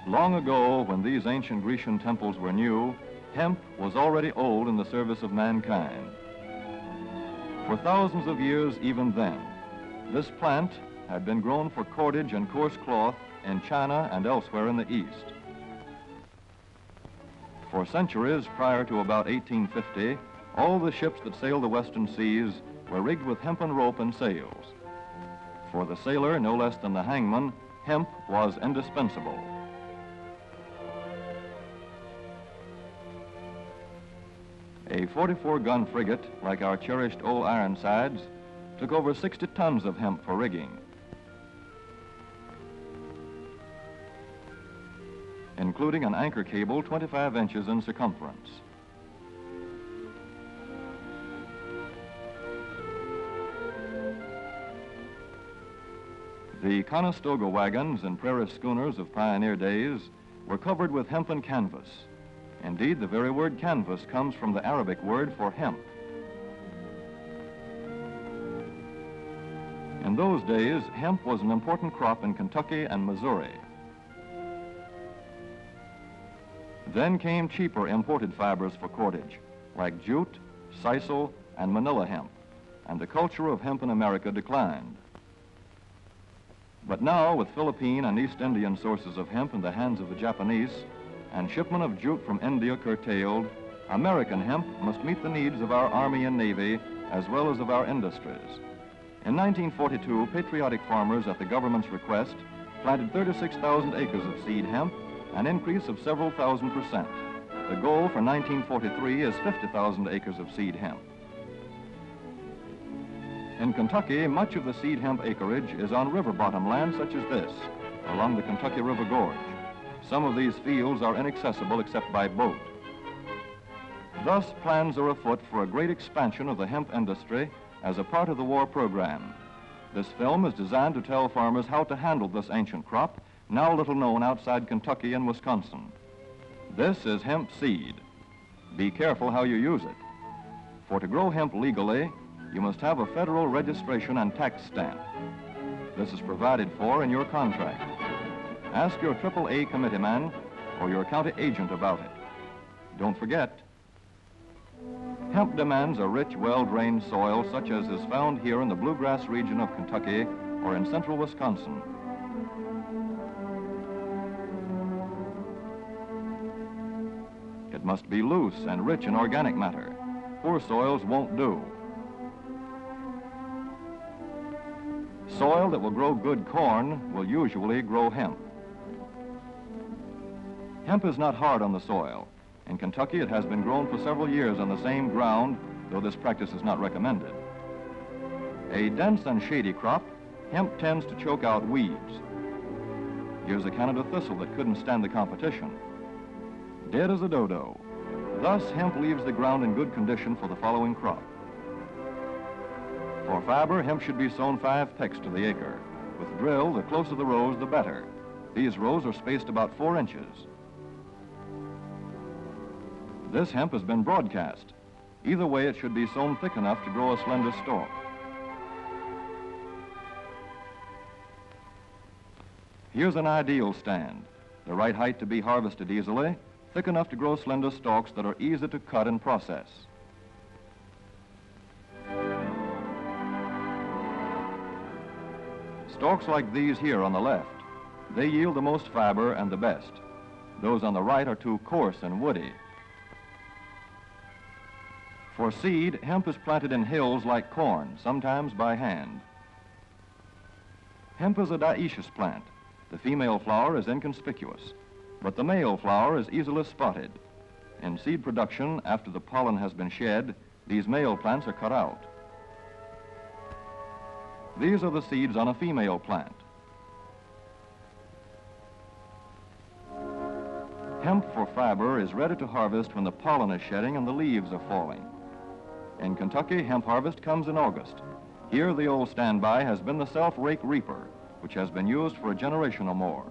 Long ago, when these ancient Grecian temples were new, hemp was already old in the service of mankind. For thousands of years even then, this plant had been grown for cordage and coarse cloth in China and elsewhere in the East. For centuries prior to about 1850, all the ships that sailed the western seas were rigged with hempen rope and sails. For the sailor, no less than the hangman, hemp was indispensable. A 44-gun frigate, like our cherished old Ironsides, took over 60 tons of hemp for rigging. Including an anchor cable 25 inches in circumference. The Conestoga wagons and prairie schooners of pioneer days were covered with hempen canvas. Indeed, the very word canvas comes from the Arabic word for hemp. In those days, hemp was an important crop in Kentucky and Missouri. Then came cheaper imported fibers for cordage, like jute, sisal, and manila hemp, and the culture of hemp in America declined. But now, with Philippine and East Indian sources of hemp in the hands of the Japanese, and shipment of jute from India curtailed, American hemp must meet the needs of our Army and Navy as well as of our industries. In 1942, patriotic farmers at the government's request planted 36,000 acres of seed hemp, an increase of several thousand%. The goal for 1943 is 50,000 acres of seed hemp. In Kentucky, much of the seed hemp acreage is on river bottom land such as this, along the Kentucky River Gorge. Some of these fields are inaccessible except by boat. Thus, plans are afoot for a great expansion of the hemp industry as a part of the war program. This film is designed to tell farmers how to handle this ancient crop, now little known outside Kentucky and Wisconsin. This is hemp seed. Be careful how you use it. For to grow hemp legally, you must have a federal registration and tax stamp. This is provided for in your contract. Ask your AAA committeeman or your county agent about it. Don't forget, hemp demands a rich, well-drained soil such as is found here in the bluegrass region of Kentucky or in central Wisconsin. It must be loose and rich in organic matter. Poor soils won't do. Soil that will grow good corn will usually grow hemp. Hemp is not hard on the soil. In Kentucky, it has been grown for several years on the same ground, though this practice is not recommended. A dense and shady crop, hemp tends to choke out weeds. Here's a Canada thistle that couldn't stand the competition. Dead as a dodo. Thus, hemp leaves the ground in good condition for the following crop. For fiber, hemp should be sown 5 pecks to the acre. With drill, the closer the rows, the better. These rows are spaced about 4 inches. This hemp has been broadcast. Either way, it should be sown thick enough to grow a slender stalk. Here's an ideal stand. The right height to be harvested easily, thick enough to grow slender stalks that are easy to cut and process. Stalks like these here on the left, they yield the most fiber and the best. Those on the right are too coarse and woody. For seed, hemp is planted in hills like corn, sometimes by hand. Hemp is a dioecious plant. The female flower is inconspicuous, but the male flower is easily spotted. In seed production, after the pollen has been shed, these male plants are cut out. These are the seeds on a female plant. Hemp for fiber is ready to harvest when the pollen is shedding and the leaves are falling. In Kentucky, hemp harvest comes in August. Here, the old standby has been the self-rake reaper, which has been used for a generation or more.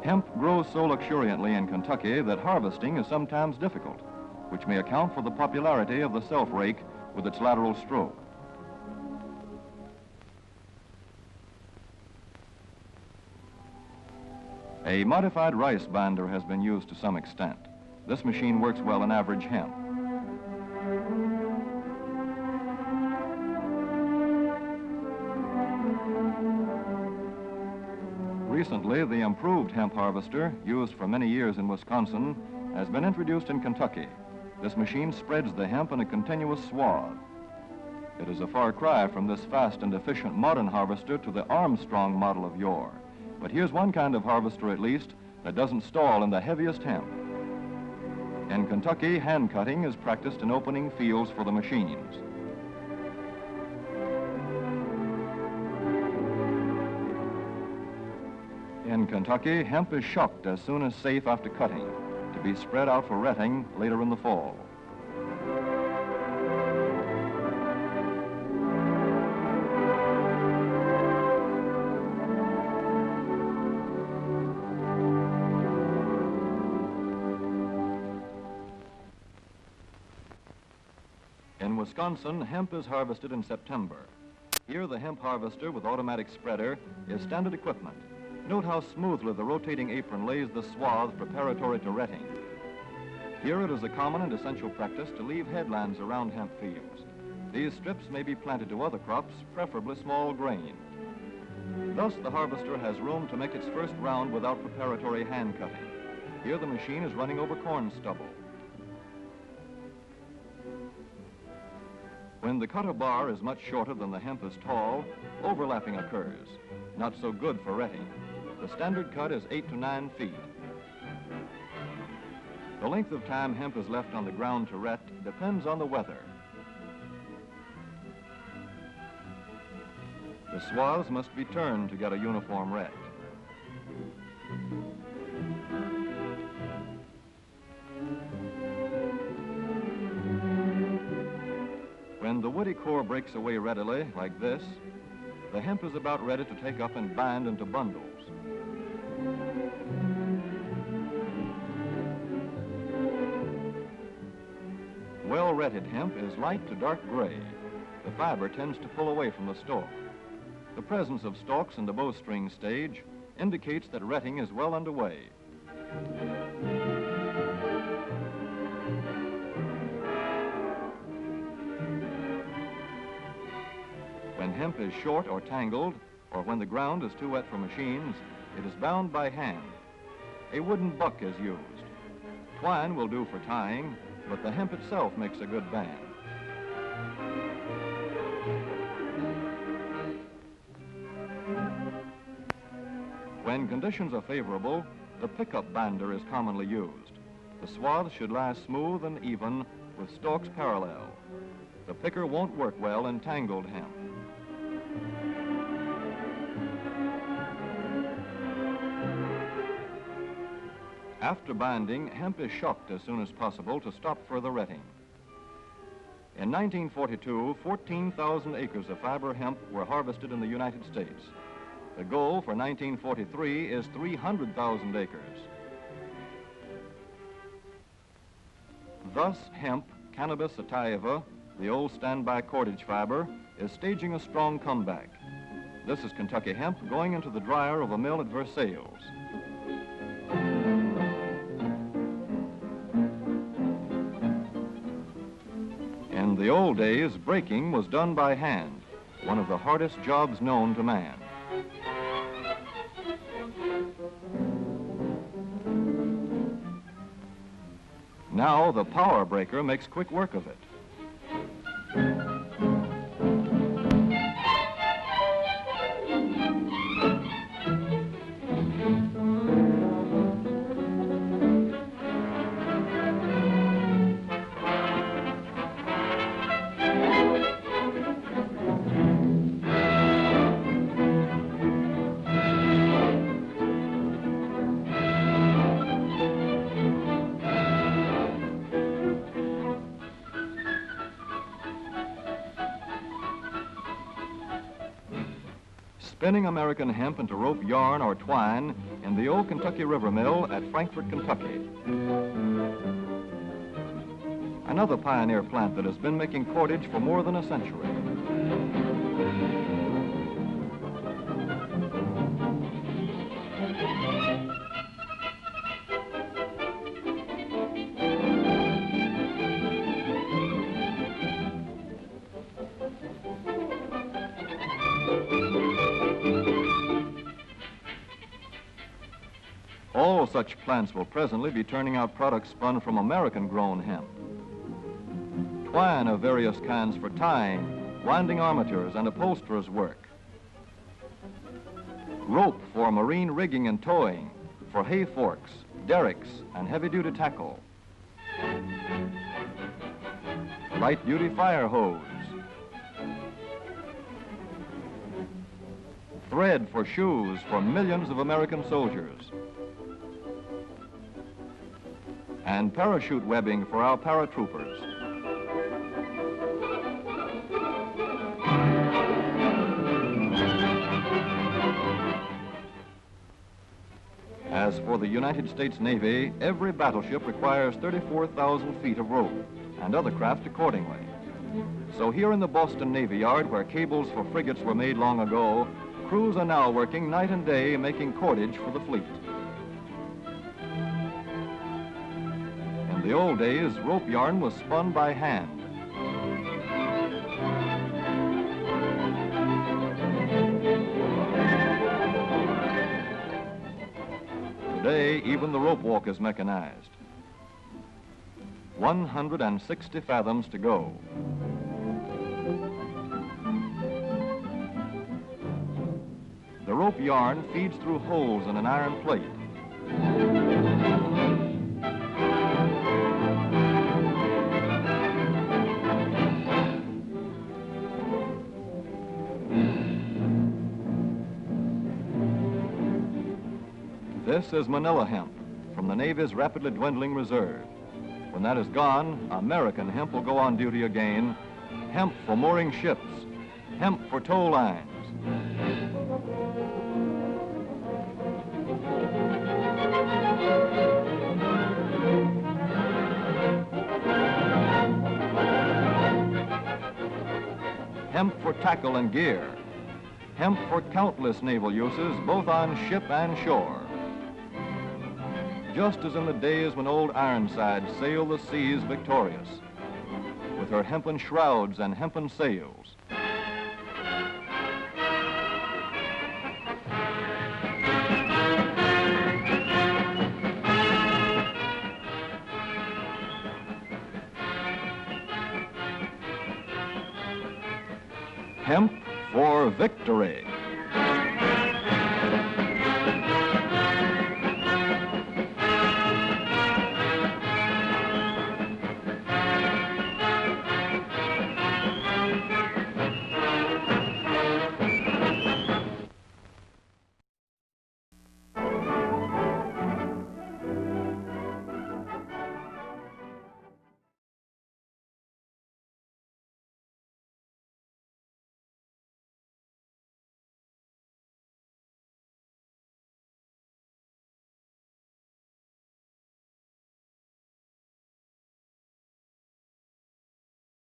Hemp grows so luxuriantly in Kentucky that harvesting is sometimes difficult, which may account for the popularity of the self-rake with its lateral stroke. A modified rice binder has been used to some extent. This machine works well in average hemp. Recently, the improved hemp harvester, used for many years in Wisconsin, has been introduced in Kentucky. This machine spreads the hemp in a continuous swath. It is a far cry from this fast and efficient modern harvester to the Armstrong model of yore. But here's one kind of harvester, at least, that doesn't stall in the heaviest hemp. In Kentucky, hand cutting is practiced in opening fields for the machines. In Kentucky, hemp is shucked as soon as safe after cutting, to be spread out for retting later in the fall. In Wisconsin, hemp is harvested in September. Here, the hemp harvester with automatic spreader is standard equipment. Note how smoothly the rotating apron lays the swath preparatory to retting. Here it is a common and essential practice to leave headlands around hemp fields. These strips may be planted to other crops, preferably small grain. Thus, the harvester has room to make its first round without preparatory hand cutting. Here the machine is running over corn stubble. When the cutter bar is much shorter than the hemp is tall, overlapping occurs. Not so good for retting. The standard cut is 8 to 9 feet. The length of time hemp is left on the ground to ret depends on the weather. The swaths must be turned to get a uniform ret. When the woody core breaks away readily, like this, the hemp is about ready to take up and bind into bundles. Well-retted hemp is light to dark gray. The fiber tends to pull away from the stalk. The presence of stalks in the bowstring stage indicates that retting is well underway. When hemp is short or tangled, or when the ground is too wet for machines, it is bound by hand. A wooden buck is used. Twine will do for tying, but the hemp itself makes a good band. When conditions are favorable, the pickup binder is commonly used. The swath should lie smooth and even with stalks parallel. The picker won't work well in tangled hemp. After binding, hemp is shucked as soon as possible to stop further retting. In 1942, 14,000 acres of fiber hemp were harvested in the United States. The goal for 1943 is 300,000 acres. Thus, hemp, Cannabis sativa, the old standby cordage fiber, is staging a strong comeback. This is Kentucky hemp going into the dryer of a mill at Versailles. In the old days, breaking was done by hand, one of the hardest jobs known to man. Now the power breaker makes quick work of it. Spinning American hemp into rope yarn or twine in the old Kentucky River Mill at Frankfort, Kentucky. Another pioneer plant that has been making cordage for more than a century. All such plants will presently be turning out products spun from American-grown hemp. Twine of various kinds for tying, winding armatures, and upholsterers' work. Rope for marine rigging and towing, for hay forks, derricks, and heavy-duty tackle. Light-duty fire hose. Thread for shoes for millions of American soldiers. And parachute webbing for our paratroopers. As for the United States Navy, every battleship requires 34,000 feet of rope, and other craft accordingly. So here in the Boston Navy Yard, where cables for frigates were made long ago, crews are now working night and day making cordage for the fleet. In the old days, rope yarn was spun by hand. Today, even the rope walk is mechanized. 160 fathoms to go. The rope yarn feeds through holes in an iron plate. This is Manila hemp from the Navy's rapidly dwindling reserve. When that is gone, American hemp will go on duty again. Hemp for mooring ships, hemp for tow lines. Hemp for tackle and gear. Hemp for countless naval uses, both on ship and shore. Just as in the days when old Ironside sailed the seas victorious, with her hempen shrouds and hempen sails. Hemp for victory.